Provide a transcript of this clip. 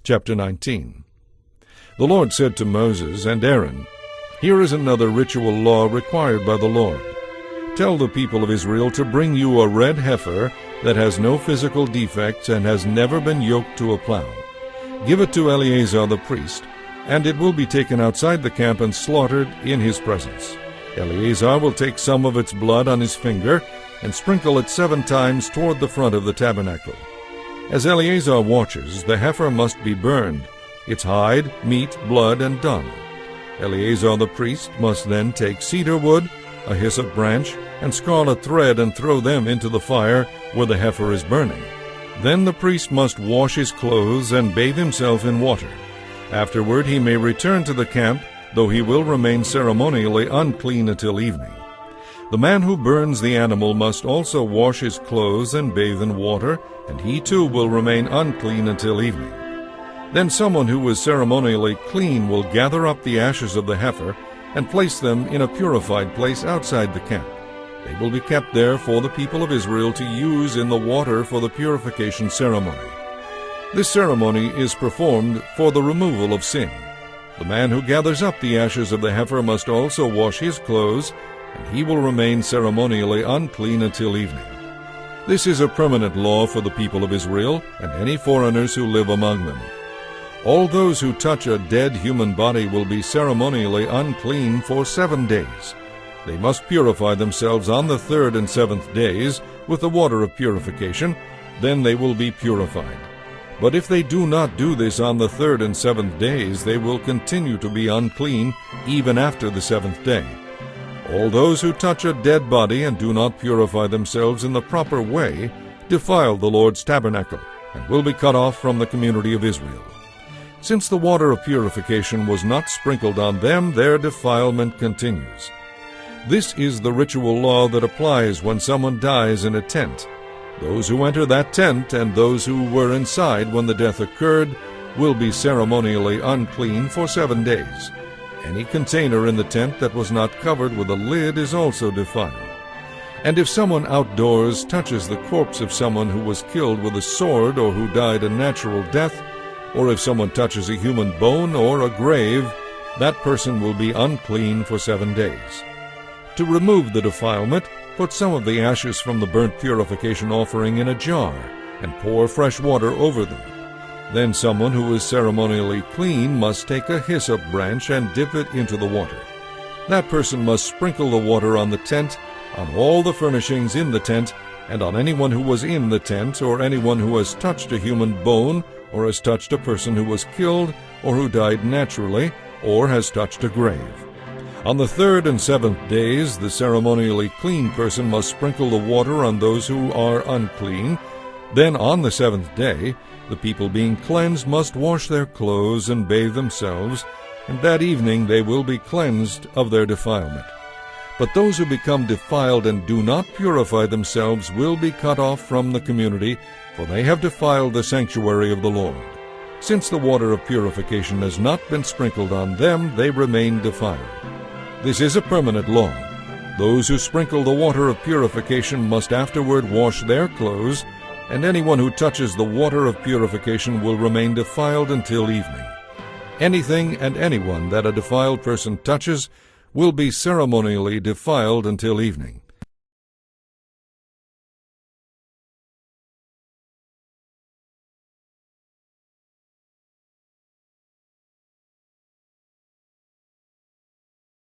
Chapter 19. The Lord said to Moses and Aaron, "Here is another ritual law required by the Lord. Tell the people of Israel to bring you a red heifer that has no physical defects and has never been yoked to a plow. Give it to Eleazar the priest, and it will be taken outside the camp and slaughtered in his presence. Eleazar will take some of its blood on his finger and sprinkle it 7 times toward the front of the tabernacle. As Eleazar watches, the heifer must be burned, its hide, meat, blood, and dung. Eleazar the priest must then take cedar wood, a hyssop branch, and scarlet thread and throw them into the fire where the heifer is burning. Then the priest must wash his clothes and bathe himself in water. Afterward he may return to the camp, though he will remain ceremonially unclean until evening. The man who burns the animal must also wash his clothes and bathe in water, and he too will remain unclean until evening. Then someone who is ceremonially clean will gather up the ashes of the heifer and place them in a purified place outside the camp. They will be kept there for the people of Israel to use in the water for the purification ceremony. This ceremony is performed for the removal of sin. The man who gathers up the ashes of the heifer must also wash his clothes, and he will remain ceremonially unclean until evening. This is a permanent law for the people of Israel and any foreigners who live among them. All those who touch a dead human body will be ceremonially unclean for 7 days. They must purify themselves on the 3rd and 7th days with the water of purification, then they will be purified. But if they do not do this on the 3rd and 7th days, they will continue to be unclean even after the 7th day. All those who touch a dead body and do not purify themselves in the proper way defile the Lord's tabernacle and will be cut off from the community of Israel. Since the water of purification was not sprinkled on them, their defilement continues. This is the ritual law that applies when someone dies in a tent. Those who enter that tent and those who were inside when the death occurred will be ceremonially unclean for 7 days. Any container in the tent that was not covered with a lid is also defiled. And if someone outdoors touches the corpse of someone who was killed with a sword or who died a natural death, or if someone touches a human bone or a grave, that person will be unclean for 7 days. To remove the defilement, put some of the ashes from the burnt purification offering in a jar and pour fresh water over them. Then someone who is ceremonially clean must take a hyssop branch and dip it into the water. That person must sprinkle the water on the tent, on all the furnishings in the tent, and on anyone who was in the tent, or anyone who has touched a human bone, or has touched a person who was killed, or who died naturally, or has touched a grave. On the 3rd and 7th days, the ceremonially clean person must sprinkle the water on those who are unclean. Then on the 7th day, the people being cleansed must wash their clothes and bathe themselves, and that evening they will be cleansed of their defilement. But those who become defiled and do not purify themselves will be cut off from the community, for they have defiled the sanctuary of the Lord. Since the water of purification has not been sprinkled on them, they remain defiled. This is a permanent law. Those who sprinkle the water of purification must afterward wash their clothes, and anyone who touches the water of purification will remain defiled until evening. Anything and anyone that a defiled person touches will be ceremonially defiled until evening.